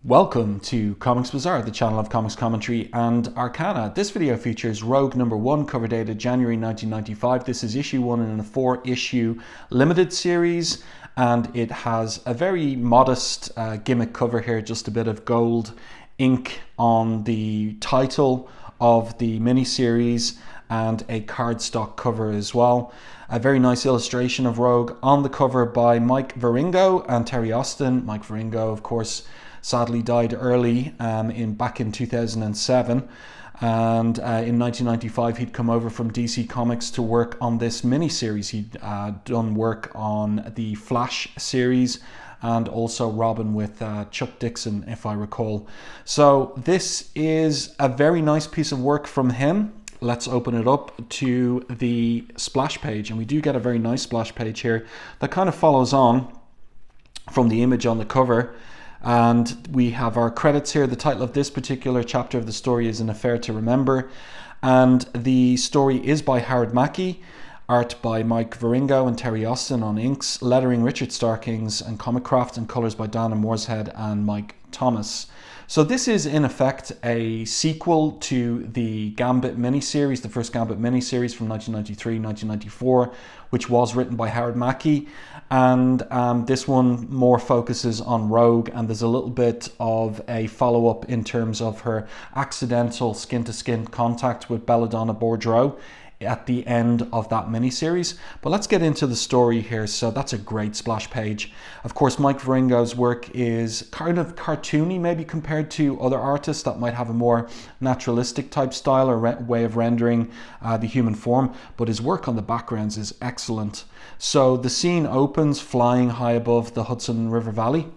Welcome to Comics Bazaar, the channel of comics commentary and arcana. This video features Rogue #1, cover dated January 1995. This is issue 1 in a 4-issue limited series, and it has a very modest gimmick cover here, just a bit of gold ink on the title of the miniseries and a cardstock cover as well. A very nice illustration of Rogue on the cover by Mike Wieringo and Terry Austin. Mike Wieringo, of course, sadly died early back in 2007, and in 1995 he'd come over from DC Comics to work on this miniseries. He'd done work on the Flash series and also Robin with Chuck Dixon, if I recall. So this is a very nice piece of work from him. Let's open it up to the splash page, and we do get a very nice splash page here that kind of follows on from the image on the cover. And we have our credits here. The title of this particular chapter of the story is An Affair to Remember. And the story is by Howard Mackie, art by Mike Wieringo and Terry Austin on inks, lettering Richard Starkings, and comic craft and colors by Dana Mooreshead and Mike Thomas. So this is in effect a sequel to the Gambit miniseries, the first Gambit miniseries from 1993-1994, which was written by Howard Mackie. And this one more focuses on Rogue, and there's a little bit of a follow-up in terms of her accidental skin-to-skin contact with Belladonna Boudreaux at the end of that miniseries. But let's get into the story here. So that's a great splash page. Of course, Mike Wieringo's work is kind of cartoony, maybe compared to other artists that might have a more naturalistic type style or way of rendering the human form, but his work on the backgrounds is excellent. So the scene opens flying high above the Hudson River Valley.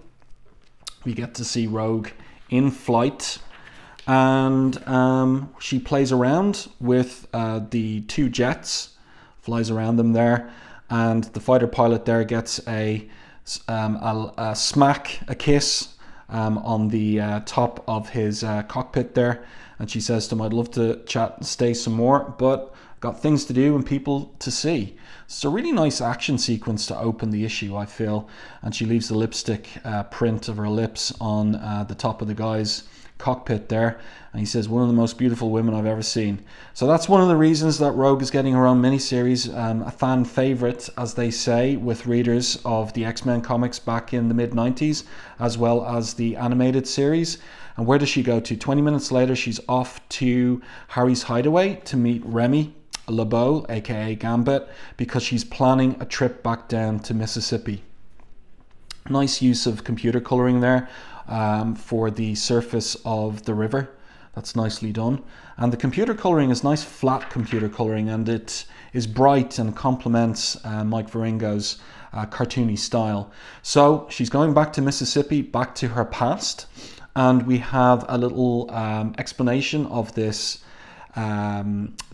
We get to see Rogue in flight, and she plays around with the two jets, flies around them there, and the fighter pilot there gets a smack, a kiss on the top of his cockpit there, and she says to him, "I'd love to chat and stay some more, but got things to do and people to see." It's a really nice action sequence to open the issue, I feel, and she leaves the lipstick print of her lips on the top of the guy's cockpit there, and he says, "One of the most beautiful women I've ever seen." So that's one of the reasons that Rogue is getting her own miniseries, a fan favorite, as they say, with readers of the X-Men comics back in the mid-90s, as well as the animated series. And where does she go to? 20 minutes later, she's off to Harry's hideaway to meet Remy LeBeau, aka Gambit, because she's planning a trip back down to Mississippi. Nice use of computer coloring there for the surface of the river. That's nicely done, and the computer coloring is nice flat computer coloring, and it is bright and complements Mike Wieringo's cartoony style. So she's going back to Mississippi, back to her past, and we have a little explanation of this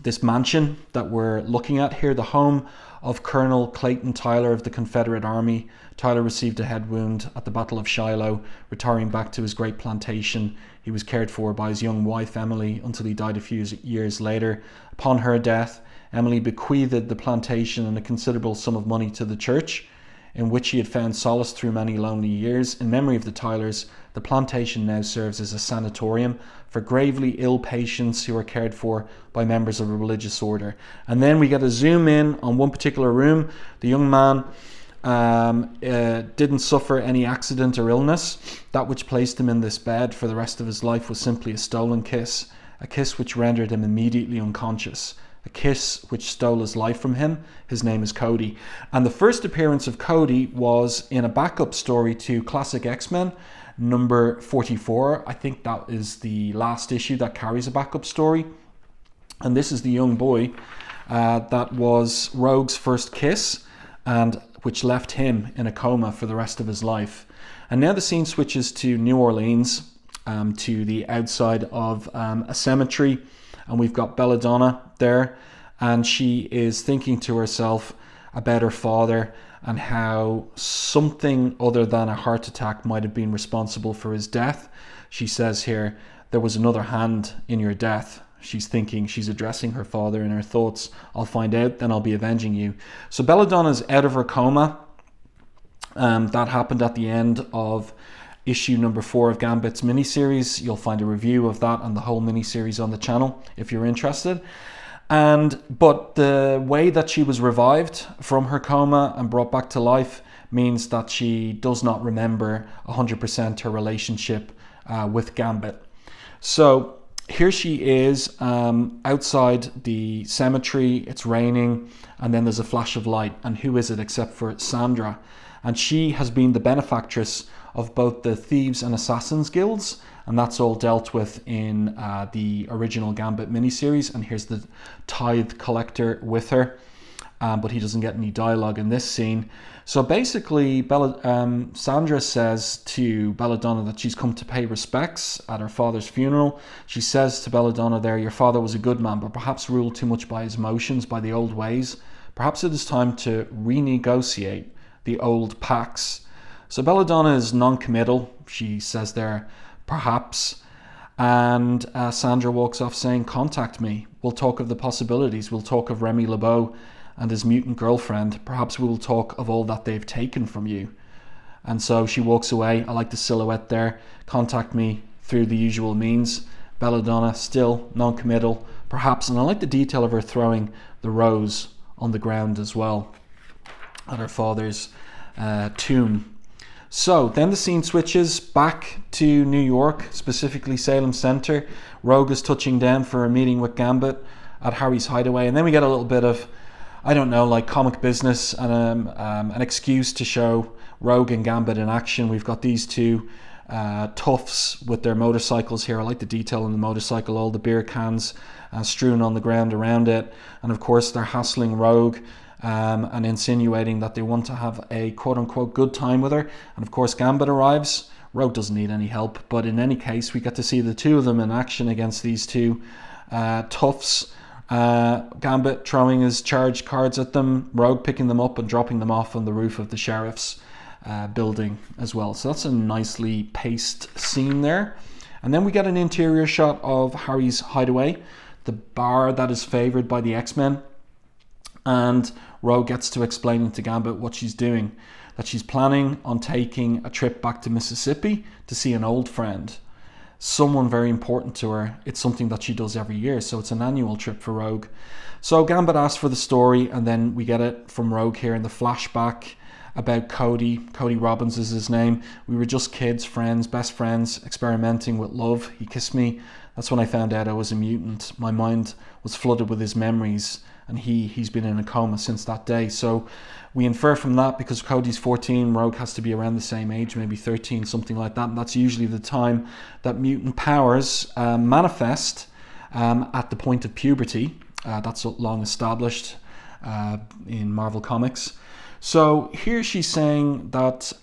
this mansion that we're looking at here, the home of Colonel Clayton Tyler of the Confederate Army. Tyler received a head wound at the Battle of Shiloh. Retiring back to his great plantation, he was cared for by his young wife Emily until he died a few years later. Upon her death, Emily bequeathed the plantation and a considerable sum of money to the church, in which he had found solace through many lonely years. In memory of the Tylers, the plantation now serves as a sanatorium for gravely ill patients who are cared for by members of a religious order. And then we get a zoom in on one particular room. The young man didn't suffer any accident or illness. That which placed him in this bed for the rest of his life was simply a stolen kiss, a kiss which rendered him immediately unconscious. A kiss which stole his life from him. His name is Cody. And the first appearance of Cody was in a backup story to Classic X-Men, number 44. I think that is the last issue that carries a backup story. And this is the young boy that was Rogue's first kiss, and which left him in a coma for the rest of his life. And now the scene switches to New Orleans, to the outside of a cemetery. And we've got Belladonna there, and she is thinking to herself about her father and how something other than a heart attack might have been responsible for his death. She says here, "There was another hand in your death." She's thinking, she's addressing her father in her thoughts. "I'll find out, then I'll be avenging you." So Belladonna's out of her coma. That happened at the end of issue number 4 of Gambit's miniseries. You'll find a review of that and the whole miniseries on the channel if you're interested. But the way that she was revived from her coma and brought back to life means that she does not remember 100% her relationship with Gambit. So here she is outside the cemetery. It's raining, and then there's a flash of light. And who is it except for Sandra? And she has been the benefactress of both the Thieves and Assassins guilds, and that's all dealt with in the original Gambit miniseries. And here's the tithe collector with her, but he doesn't get any dialogue in this scene. So basically, Sandra says to Belladonna that she's come to pay respects at her father's funeral. She says to Belladonna there, your father was a good man, but perhaps ruled too much by his emotions, by the old ways. Perhaps it is time to renegotiate the old pacts. So Belladonna is non-committal. She says there, perhaps. And Sandra walks off saying, contact me. We'll talk of the possibilities. We'll talk of Remy LeBeau and his mutant girlfriend. Perhaps we will talk of all that they've taken from you. And so she walks away. I like the silhouette there. Contact me through the usual means. Belladonna still non-committal, perhaps. And I like the detail of her throwing the rose on the ground as well at her father's tomb. So then the scene switches back to New York, specifically Salem Center. Rogue is touching down for a meeting with Gambit at Harry's hideaway. And then we get a little bit of, I don't know, like comic business and an excuse to show Rogue and Gambit in action. We've got these two toughs with their motorcycles here. I like the detail in the motorcycle, all the beer cans strewn on the ground around it. And of course they're hassling Rogue and insinuating that they want to have a quote-unquote good time with her. And of course Gambit arrives. Rogue doesn't need any help, but in any case we get to see the two of them in action against these two toughs. Gambit throwing his charge cards at them, Rogue picking them up and dropping them off on the roof of the sheriff's building as well. So that's a nicely paced scene there. And then we get an interior shot of Harry's hideaway, the bar that is favored by the X-Men. And Rogue gets to explaining to Gambit what she's doing, that she's planning on taking a trip back to Mississippi to see an old friend, someone very important to her. It's something that she does every year, so it's an annual trip for Rogue. So Gambit asks for the story, and then we get it from Rogue here in the flashback about Cody. Cody Robbins is his name. We were just kids, friends, best friends, experimenting with love. He kissed me. That's when I found out I was a mutant. My mind was flooded with his memories, and he's been in a coma since that day. So we infer from that, because Cody's 14, Rogue has to be around the same age, maybe 13, something like that. And that's usually the time that mutant powers manifest at the point of puberty. That's long established in Marvel Comics. So here she's saying that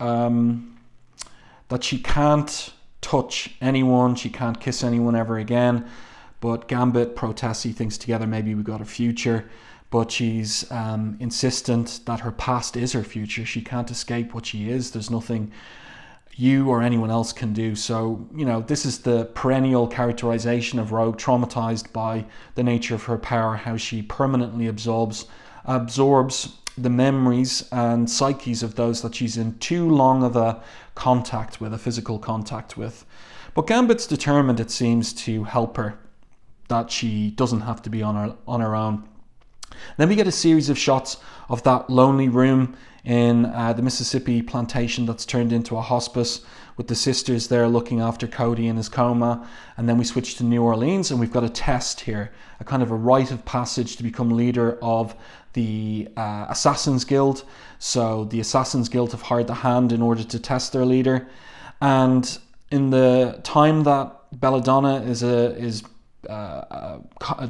that she can't touch anyone, she can't kiss anyone ever again. But Gambit protests. He thinks together maybe we got a future. But she's insistent that her past is her future. She can't escape what she is. There's nothing you or anyone else can do. So, you know, this is the perennial characterization of Rogue, traumatized by the nature of her power, how she permanently absorbs the memories and psyches of those that she's in too long of a contact with, a physical contact with. But Gambit's determined, it seems, to help her, that she doesn't have to be on her own. Then we get a series of shots of that lonely room in the Mississippi plantation that's turned into a hospice, with the sisters there looking after Cody in his coma. And then we switch to New Orleans, and we've got a test here, a kind of a rite of passage to become leader of the Assassins Guild. So the Assassins Guild have hired the Hand in order to test their leader. And in the time that Belladonna is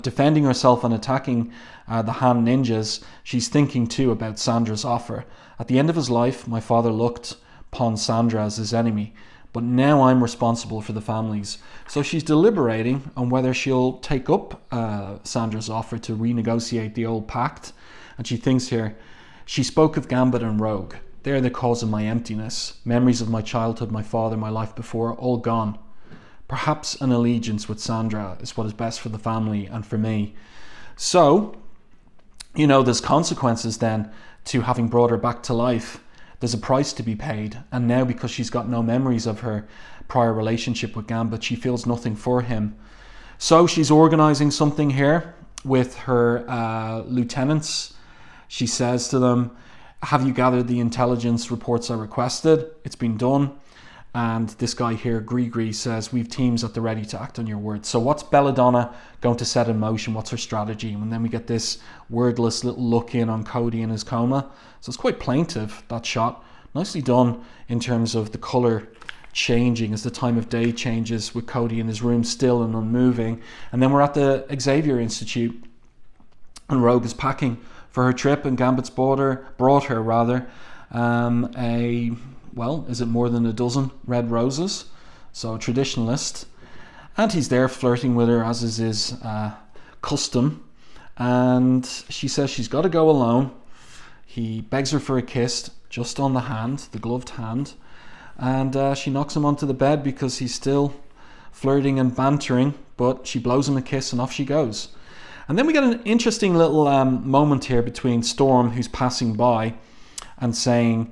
defending herself and attacking the Hand ninjas, she's thinking too about Sandra's offer. At the end of his life, my father looked upon Sandra as his enemy, but now I'm responsible for the families. So she's deliberating on whether she'll take up Sandra's offer to renegotiate the old pact. And she thinks here, she spoke of Gambit and Rogue. They're the cause of my emptiness. Memories of my childhood, my father, my life before, all gone. Perhaps an allegiance with Sandra is what is best for the family and for me. So, you know, there's consequences then to having brought her back to life. there's a price to be paid. And now, because she's got no memories of her prior relationship with Gambit, she feels nothing for him. So she's organizing something here with her lieutenants. She says to them, have you gathered the intelligence reports I requested? It's been done. And this guy here, Grigri, says, we've teams at the ready to act on your words. So what's Belladonna going to set in motion? What's her strategy? And then we get this wordless little look in on Cody in his coma. So it's quite plaintive, that shot. Nicely done in terms of the colour changing as the time of day changes, with Cody in his room still and unmoving. And then we're at the Xavier Institute, and Rogue is packing for her trip, and Gambit's brought her well, is it more than a dozen red roses? So a traditionalist. And he's there flirting with her, as is his custom. And she says she's got to go alone. He begs her for a kiss, just on the hand, the gloved hand. And she knocks him onto the bed because he's still flirting and bantering. But she blows him a kiss and off she goes. And then we get an interesting little moment here between Storm, who's passing by, and saying,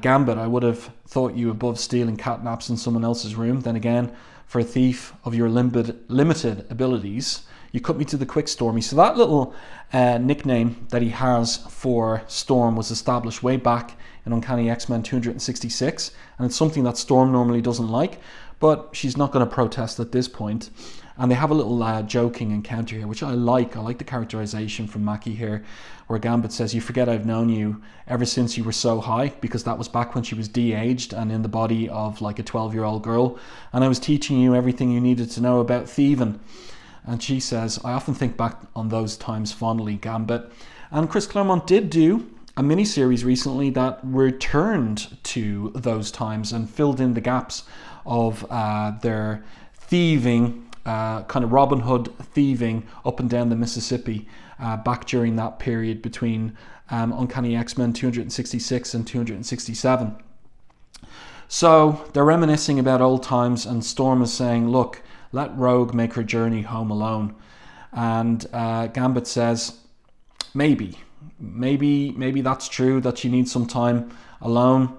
Gambit, I would have thought you above stealing catnaps in someone else's room. Then again, for a thief of your limited abilities, you cut me to the quick, Stormy. So that little nickname that he has for Storm was established way back in Uncanny X-Men 266, and it's something that Storm normally doesn't like, but she's not going to protest at this point. And they have a little joking encounter here, which I like. I like the characterization from Mackie here, where Gambit says, you forget I've known you ever since you were so high, because that was back when she was de-aged and in the body of like a 12-year-old girl. And I was teaching you everything you needed to know about thieving. And she says, I often think back on those times fondly, Gambit. And Chris Claremont did do a miniseries recently that returned to those times and filled in the gaps of their thieving, kind of Robin Hood thieving up and down the Mississippi back during that period between Uncanny X-Men 266 and 267. So they're reminiscing about old times, and Storm is saying, look, let Rogue make her journey home alone. And Gambit says, maybe that's true, that she needs some time alone.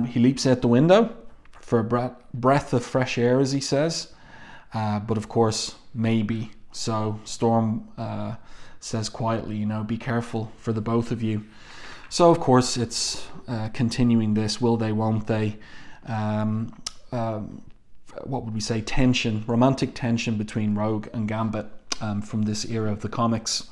He leaps out the window for a breath of fresh air, as he says. But of course, maybe. So Storm says quietly, you know, be careful for the both of you. So of course it's continuing this will they, won't they, what would we say, tension, romantic tension between Rogue and Gambit from this era of the comics.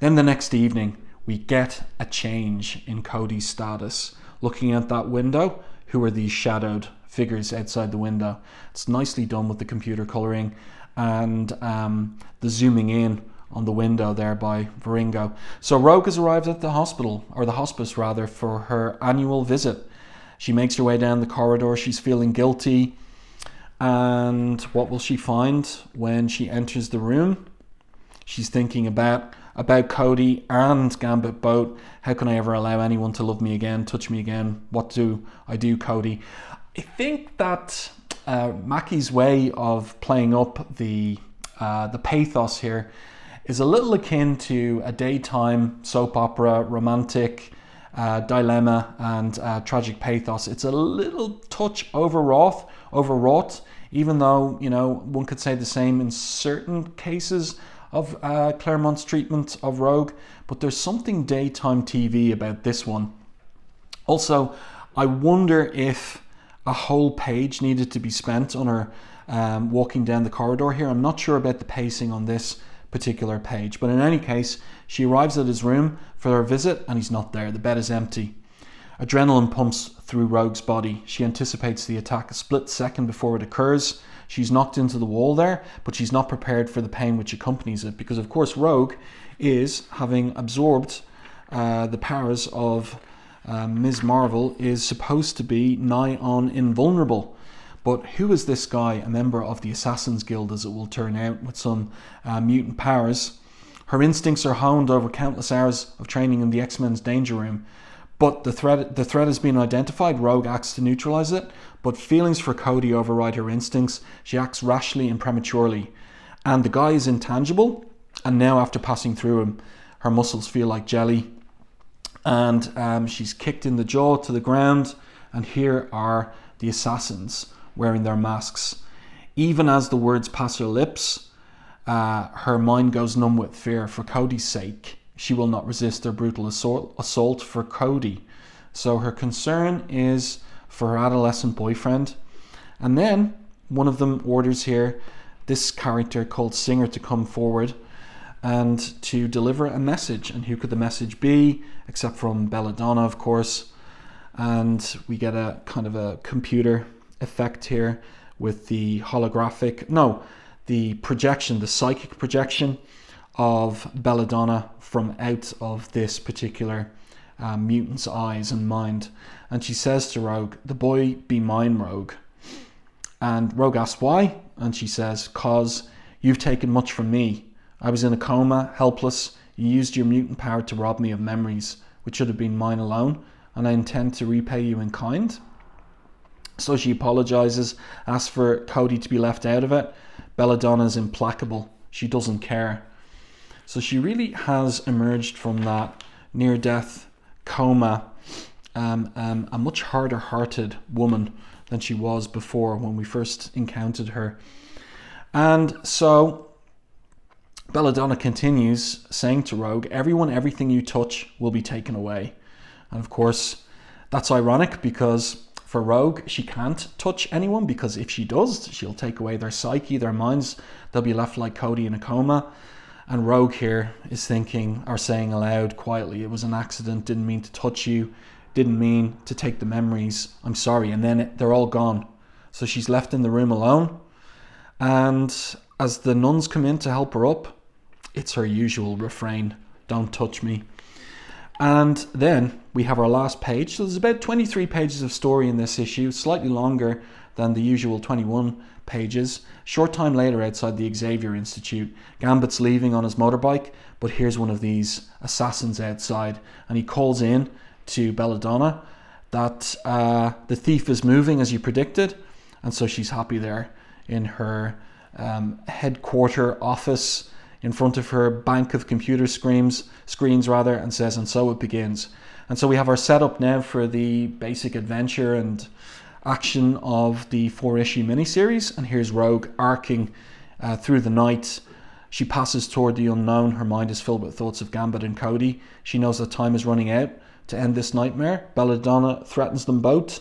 Then the next evening we get a change in Cody's status. Looking at that window, who are these shadowed figures outside the window? It's nicely done with the computer coloring and the zooming in on the window there by Wieringo. So Rogue has arrived at the hospital, or the hospice rather, for her annual visit. She makes her way down the corridor. She's feeling guilty. And what will she find when she enters the room? She's thinking about Cody and Gambit both. How can I ever allow anyone to love me again, touch me again? What do I do, Cody? I think that Mackie's way of playing up the pathos here is a little akin to a daytime soap opera, romantic dilemma and tragic pathos. It's a little touch overwrought, even though, you know, one could say the same in certain cases of Claremont's treatment of Rogue, but there's something daytime TV about this one. Also, I wonder if a whole page needed to be spent on her walking down the corridor here. I'm not sure about the pacing on this particular page, but in any case, she arrives at his room for her visit and he's not there. The bed is empty. Adrenaline pumps through Rogue's body. She anticipates the attack a split second before it occurs. She's knocked into the wall there, but she's not prepared for the pain which accompanies it, because of course Rogue is, having absorbed the powers of Ms. Marvel, is supposed to be nigh on invulnerable. But who is this guy? A member of the Assassin's Guild, as it will turn out, with some mutant powers. Her instincts are honed over countless hours of training in the X-Men's danger room. But the threat has been identified. Rogue acts to neutralize it, but feelings for Cody override her instincts. She acts rashly and prematurely. And the guy is intangible, and now after passing through him, her muscles feel like jelly. and she's kicked in the jaw to the ground, and here are the assassins wearing their masks. Even as the words pass her lips, her mind goes numb with fear. For Cody's sake, she will not resist their brutal assault for Cody. So her concern is for her adolescent boyfriend. And then one of them orders here this character called Singer to come forward and to deliver a message. And who could the message be, except from Belladonna, of course. And we get a kind of a computer effect here with the the projection, the psychic projection of Belladonna from out of this particular mutant's eyes and mind. And she says to Rogue, "The boy be mine, Rogue." And Rogue asks why, and she says, "'Cause you've taken much from me. I was in a coma, helpless. You used your mutant power to rob me of memories, which should have been mine alone, and I intend to repay you in kind." So she apologizes, asks for Cody to be left out of it. Belladonna's implacable. She doesn't care. So she really has emerged from that near-death coma a much harder-hearted woman than she was before when we first encountered her. And so Belladonna continues saying to Rogue, everything you touch will be taken away. And of course, that's ironic because for Rogue, she can't touch anyone, because if she does, she'll take away their psyche, their minds. They'll be left like Cody in a coma. And Rogue here is thinking, or saying aloud quietly, "It was an accident, didn't mean to touch you, didn't mean to take the memories, I'm sorry." And then they're all gone. So she's left in the room alone. And as the nuns come in to help her up, it's her usual refrain, "Don't touch me." And then we have our last page. So there's about 23 pages of story in this issue, slightly longer than the usual 21 pages. Short time later, outside the Xavier Institute, Gambit's leaving on his motorbike, but here's one of these assassins outside, and he calls in to Belladonna that the thief is moving as you predicted, and so she's happy there in her headquarter office, in front of her bank of computer screens rather, and says, "And so it begins." And so we have our setup now for the basic adventure and action of the 4-issue miniseries. And here's Rogue arcing through the night. She passes toward the unknown. Her mind is filled with thoughts of Gambit and Cody. She knows that time is running out to end this nightmare. Belladonna threatens them both.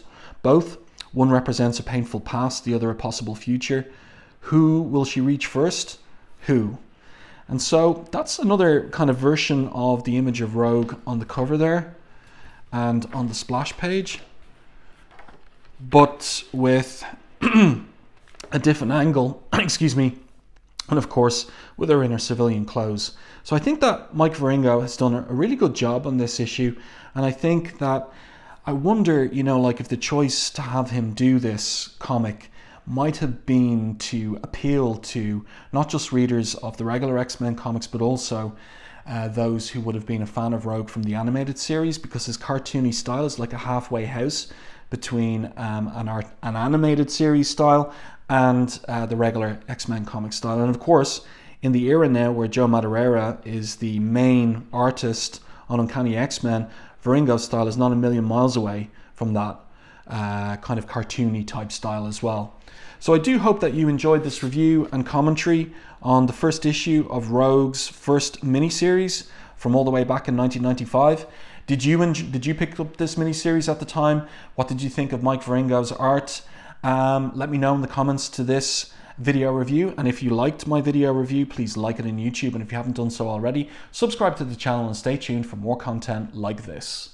One represents a painful past, the other a possible future. Who will she reach first? Who? And so that's another kind of version of the image of Rogue on the cover there and on the splash page, but with a different angle, excuse me, and of course with her in her civilian clothes. So I think that Mike Wieringo has done a really good job on this issue, and I think that I wonder, you know, like if the choice to have him do this comic might have been to appeal to not just readers of the regular X-Men comics, but also those who would have been a fan of Rogue from the animated series, because his cartoony style is like a halfway house between an animated series style and the regular X-Men comic style. And of course, in the era now where Joe Madureira is the main artist on Uncanny X-Men, Wieringo's style is not a million miles away from that kind of cartoony type style as well. So I do hope that you enjoyed this review and commentary on the first issue of Rogue's first miniseries from all the way back in 1995. Did you pick up this miniseries at the time? What did you think of Mike Wieringo's art? Let me know in the comments to this video review, and if you liked my video review, please like it on YouTube, and if you haven't done so already, subscribe to the channel and stay tuned for more content like this.